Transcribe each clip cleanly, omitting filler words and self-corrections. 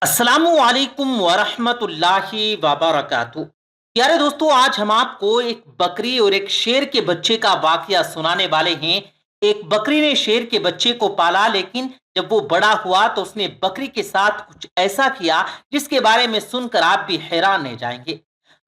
अस्सलामुअलैकुम वरहमतुल्लाहि वबरकातुहू। प्यारे दोस्तों, आज हम आपको एक बकरी और एक शेर के बच्चे का वाकया सुनाने वाले हैं। एक बकरी ने शेर के बच्चे को पाला, लेकिन जब वो बड़ा हुआ तो उसने बकरी के साथ कुछ ऐसा किया जिसके बारे में सुनकर आप भी हैरान रह जाएंगे।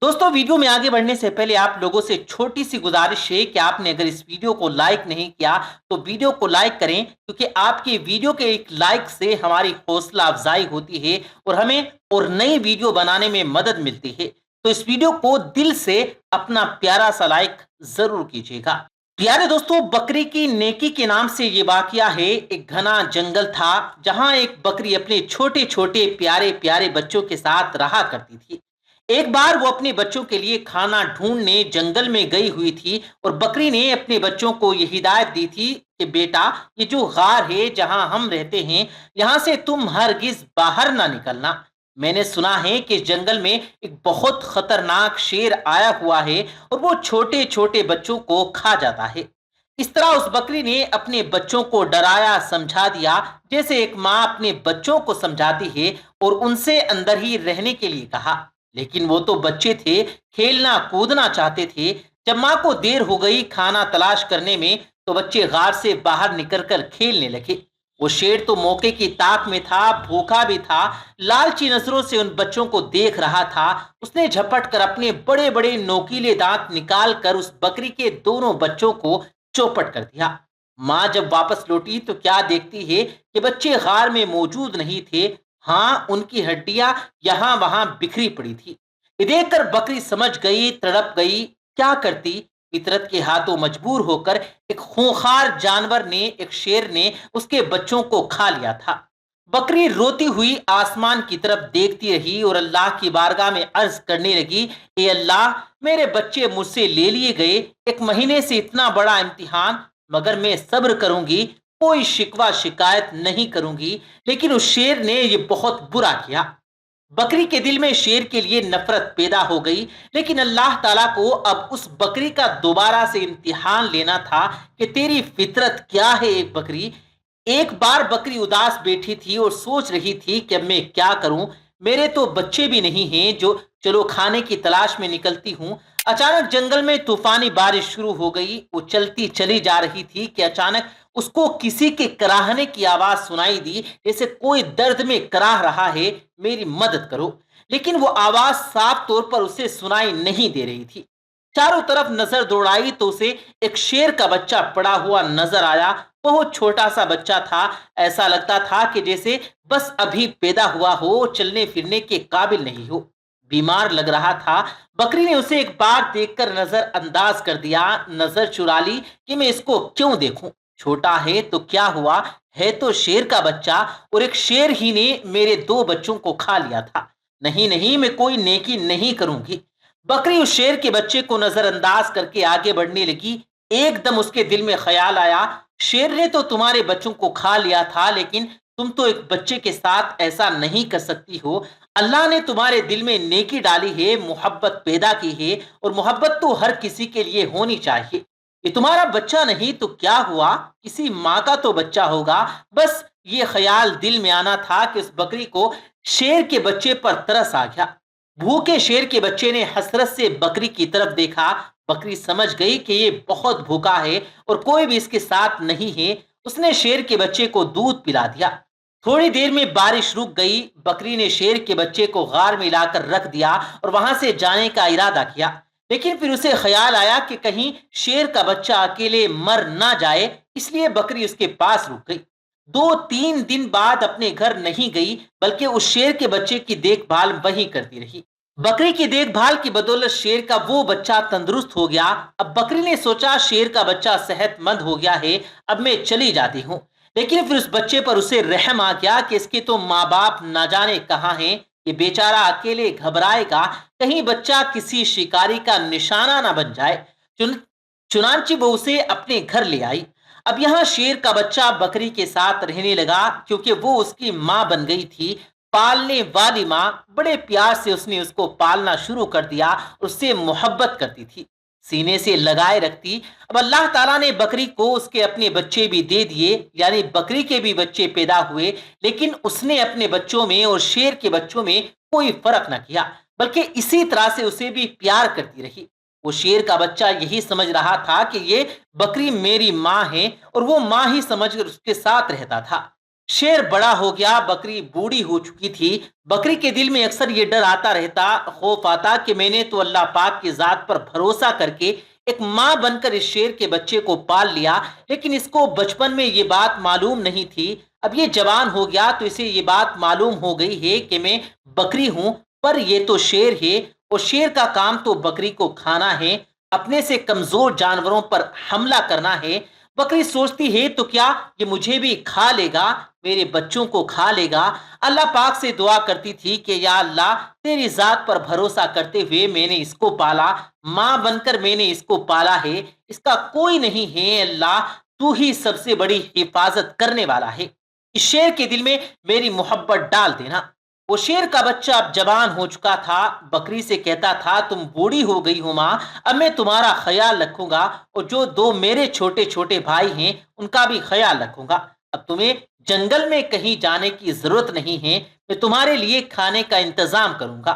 दोस्तों, वीडियो में आगे बढ़ने से पहले आप लोगों से छोटी सी गुजारिश है कि आपने अगर इस वीडियो को लाइक नहीं किया तो वीडियो को लाइक करें, क्योंकि आपकी वीडियो के एक लाइक से हमारी हौसला अफजाई होती है और हमें और नई वीडियो बनाने में मदद मिलती है। तो इस वीडियो को दिल से अपना प्यारा सा लाइक जरूर कीजिएगा। प्यारे दोस्तों, बकरी की नेकी के नाम से ये वाकया है। एक घना जंगल था जहां एक बकरी अपने छोटे छोटे प्यारे प्यारे बच्चों के साथ रहा करती थी। एक बार वो अपने बच्चों के लिए खाना ढूंढने जंगल में गई हुई थी और बकरी ने अपने बच्चों को ये हिदायत दी थी कि बेटा, ये जो गार है जहां हम रहते हैं, यहां से तुम हरगिज बाहर ना निकलना। मैंने सुना है कि जंगल में एक बहुत खतरनाक शेर आया हुआ है और वो छोटे छोटे बच्चों को खा जाता है। इस तरह उस बकरी ने अपने बच्चों को डराया समझा दिया, जैसे एक माँ अपने बच्चों को समझाती है, और उनसे अंदर ही रहने के लिए कहा। लेकिन वो तो बच्चे थे, खेलना कूदना चाहते थे। जब माँ को देर हो गई खाना तलाश करने में, तो बच्चे गार से बाहर निकलकर खेलने लगे। वो शेर तो मौके की ताक में था, भूखा भी था, लालची नजरों से उन बच्चों को देख रहा था। उसने झपट कर अपने बड़े बड़े नोकीले दांत निकाल कर उस बकरी के दोनों बच्चों को चौपट कर दिया। माँ जब वापस लौटी तो क्या देखती है कि बच्चे गार में मौजूद नहीं थे। हाँ, उनकी हड्डियां यहां वहां बिखरी पड़ी थी। ये देखकर बकरी समझ गई, तड़प गई। क्या करती? फितरत के हाथों मजबूर होकर एक खूंखार जानवर ने, एक शेर ने उसके बच्चों को खा लिया था। बकरी रोती हुई आसमान की तरफ देखती रही और अल्लाह की बारगाह में अर्ज करने लगी, ए अल्लाह, मेरे बच्चे मुझसे ले लिए गए। एक महीने से इतना बड़ा इम्तिहान, मगर मैं सब्र करूंगी, कोई शिकवा शिकायत नहीं करूंगी। लेकिन उस शेर ने यह बहुत बुरा किया। बकरी के दिल में शेर के लिए नफरत पैदा हो गई। लेकिन अल्लाह ताला को अब उस बकरी का दोबारा से इम्तिहान लेना था कि तेरी फितरत क्या है। एक बकरी, एक बार बकरी उदास बैठी थी और सोच रही थी कि अब मैं क्या करूं। मेरे तो बच्चे भी नहीं हैं जो चलो खाने की तलाश में निकलती हूं। अचानक जंगल में तूफानी बारिश शुरू हो गई। वो चलती चली जा रही थी कि अचानक उसको किसी के कराहने की आवाज सुनाई दी, जैसे कोई दर्द में कराह रहा है, मेरी मदद करो। लेकिन वो आवाज साफ तौर पर उसे सुनाई नहीं दे रही थी। चारों तरफ नजर दौड़ाई तो उसे एक शेर का बच्चा पड़ा हुआ नजर आया। बहुत छोटा सा बच्चा था। ऐसा लगता था कि जैसे बस अभी पैदा हुआ हो, चलने फिरने के काबिल नहीं हो, बीमार लग रहा था। बकरी ने उसे एक बार देखकर नजर अंदाज कर दिया, नजर चुरा ली कि मैं इसको क्यों देखूं। छोटा है तो क्या हुआ, है तो शेर का बच्चा, और एक शेर ही ने मेरे दो बच्चों को खा लिया था। नहीं नहीं, मैं कोई नेकी नहीं करूंगी। बकरी उस शेर के बच्चे को नजरअंदाज करके आगे बढ़ने लगी। एकदम उसके दिल में ख्याल आया, शेर ने तो तुम्हारे बच्चों को खा लिया था, लेकिन तुम तो एक बच्चे के साथ ऐसा नहीं कर सकती हो। अल्लाह ने तुम्हारे दिल में नेकी डाली है, मोहब्बत पैदा की है, और मोहब्बत तो हर किसी के लिए होनी चाहिए। ये तुम्हारा बच्चा नहीं तो क्या हुआ, किसी माँ का तो बच्चा होगा। बस ये ख्याल दिल में आना था कि उस बकरी को शेर के बच्चे पर तरस आ गया। भूखे शेर के बच्चे ने हसरत से बकरी की तरफ देखा। बकरी समझ गई कि ये बहुत भूखा है और कोई भी इसके साथ नहीं है। उसने शेर के बच्चे को दूध पिला दिया। थोड़ी देर में बारिश रुक गई। बकरी ने शेर के बच्चे को गार में लाकर रख दिया और वहां से जाने का इरादा किया। लेकिन फिर उसे ख्याल आया कि कहीं शेर का बच्चा अकेले मर ना जाए, इसलिए बकरी उसके पास रुक गई। 2-3 दिन बाद अपने घर नहीं गई, बल्कि उस शेर के बच्चे की देखभाल वही करती रही। बकरी की देखभाल की बदौलत शेर का वो बच्चा तंदुरुस्त हो गया। अब बकरी ने सोचा, शेर का बच्चा सेहतमंद हो गया है, अब मैं चली जाती हूँ। लेकिन फिर उस बच्चे पर उसे रहम आ गया कि इसके तो माँ बाप ना जाने कहाँ हैं। ये बेचारा अकेले घबराएगा, कहीं बच्चा किसी शिकारी का निशाना ना बन जाए। चुनांची वो उसे अपने घर ले आई। अब यहाँ शेर का बच्चा बकरी के साथ रहने लगा, क्योंकि वो उसकी माँ बन गई थी। पालने वाली माँ, बड़े प्यार से उसने उसको पालना शुरू कर दिया, उससे मोहब्बत करती थी। सीने से लगाए रखती। अब अल्लाह ताला ने बकरी को उसके अपने बच्चे भी दे दिए, यानी बकरी के भी बच्चे पैदा हुए, लेकिन उसने अपने बच्चों में और शेर के बच्चों में कोई फर्क न किया, बल्कि इसी तरह से उसे भी प्यार करती रही। वो शेर का बच्चा यही समझ रहा था कि ये बकरी मेरी माँ है, और वो माँ ही समझकर उसके साथ रहता था। शेर बड़ा हो गया, बकरी बूढ़ी हो चुकी थी। बकरी के दिल में अक्सर ये डर आता रहता, खौफ आता कि मैंने तो अल्लाह पाक की जात पर भरोसा करके एक माँ बनकर इस शेर के बच्चे को पाल लिया, लेकिन इसको बचपन में ये बात मालूम नहीं थी। अब ये जवान हो गया तो इसे ये बात मालूम हो गई है कि मैं बकरी हूं, पर ये तो शेर है, और शेर का काम तो बकरी को खाना है, अपने से कमजोर जानवरों पर हमला करना है। बकरी सोचती है तो क्या ये मुझे भी खा लेगा, मेरे बच्चों को खा लेगा। अल्लाह पाक से दुआ करती थी कि या अल्लाह, तेरी जात पर भरोसा करते हुए मैंने इसको पाला, माँ बनकर मैंने इसको पाला है, इसका कोई नहीं है अल्लाह, तू ही सबसे बड़ी हिफाजत करने वाला है। इस शेर के दिल में मेरी मोहब्बत डाल देना। वो शेर का बच्चा अब जवान हो चुका था, बकरी से कहता था तुम बूढ़ी हो गई हो माँ, अब मैं तुम्हारा ख्याल रखूंगा, और जो दो मेरे छोटे छोटे भाई हैं उनका भी ख्याल रखूंगा। अब तुम्हें जंगल में कहीं जाने की जरूरत नहीं है, मैं तुम्हारे लिए खाने का इंतजाम करूंगा।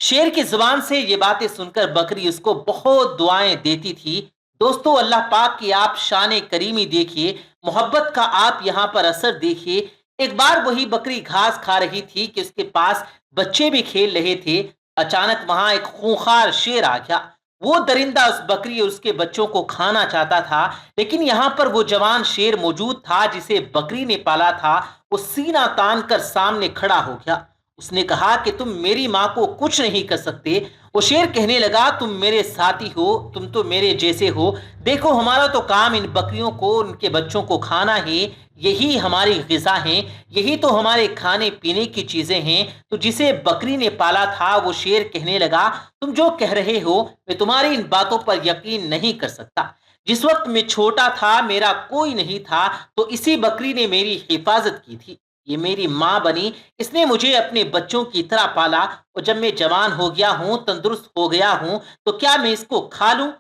शेर की जुबान से ये बातें सुनकर बकरी उसको बहुत दुआएं देती थी। दोस्तों, अल्लाह पाक की आप शान करीमी देखिए, मोहब्बत का आप यहाँ पर असर देखिए। एक बार वही बकरी घास खा रही थी कि उसके पास बच्चे भी खेल रहे थे। अचानक वहां एक खूंखार शेर आ गया। वो दरिंदा उस बकरी और उसके बच्चों को खाना चाहता था, लेकिन यहाँ पर वो जवान शेर मौजूद था जिसे बकरी ने पाला था। वो सीना तान कर सामने खड़ा हो गया। उसने कहा कि तुम मेरी माँ को कुछ नहीं कर सकते। वो शेर कहने लगा, तुम मेरे साथी हो, तुम तो मेरे जैसे हो। देखो, हमारा तो काम इन बकरियों को, उनके बच्चों को खाना है, यही हमारी ग़िज़ा है, यही तो हमारे खाने पीने की चीज़ें हैं। तो जिसे बकरी ने पाला था वो शेर कहने लगा, तुम जो कह रहे हो मैं तुम्हारी इन बातों पर यकीन नहीं कर सकता। जिस वक्त मैं छोटा था, मेरा कोई नहीं था, तो इसी बकरी ने मेरी हिफाजत की थी। ये मेरी माँ बनी, इसने मुझे अपने बच्चों की तरह पाला, और जब मैं जवान हो गया हूँ, तंदुरुस्त हो गया हूँ, तो क्या मैं इसको खा लूं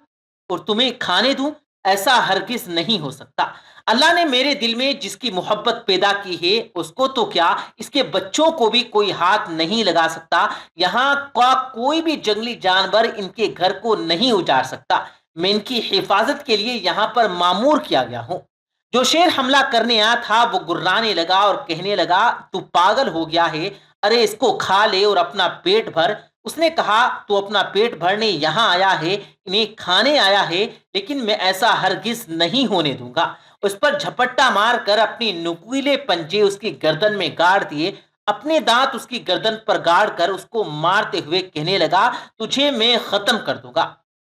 और तुम्हें खाने दूं? ऐसा हरगिज नहीं हो सकता। अल्लाह ने मेरे दिल में जिसकी मोहब्बत पैदा की है, उसको तो क्या, इसके बच्चों को भी कोई हाथ नहीं लगा सकता। यहाँ का कोई भी जंगली जानवर इनके घर को नहीं उजाड़ सकता। मैं इनकी हिफाजत के लिए यहाँ पर मामूर किया गया हूँ। जो शेर हमला करने आया था वो गुर्राने लगा और कहने लगा, तू पागल हो गया है, अरे इसको खा ले और अपना पेट भर। उसने कहा, तू अपना पेट भरने यहाँ आया है, इन्हें खाने आया है, लेकिन मैं ऐसा हरगिज नहीं होने दूंगा। उस पर झपट्टा मार कर अपनी नुकीले पंजे उसकी गर्दन में गाड़ दिए। अपने दांत उसकी गर्दन पर गाड़ कर उसको मारते हुए कहने लगा, तुझे मैं खत्म कर दूंगा।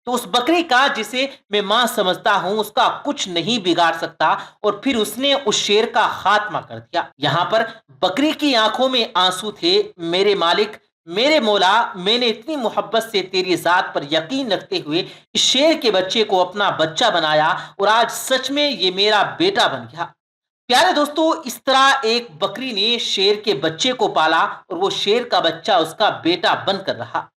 तो उस बकरी का, जिसे मैं मां समझता हूं, उसका कुछ नहीं बिगाड़ सकता, और फिर उसने उस शेर का खात्मा कर दिया। यहां पर बकरी की आंखों में आंसू थे। मेरे मालिक, मेरे मौला, मैंने इतनी मोहब्बत से तेरी जात पर यकीन रखते हुए इस शेर के बच्चे को अपना बच्चा बनाया, और आज सच में ये मेरा बेटा बन गया। प्यारे दोस्तों, इस तरह एक बकरी ने शेर के बच्चे को पाला, और वो शेर का बच्चा उसका बेटा बनकर रहा।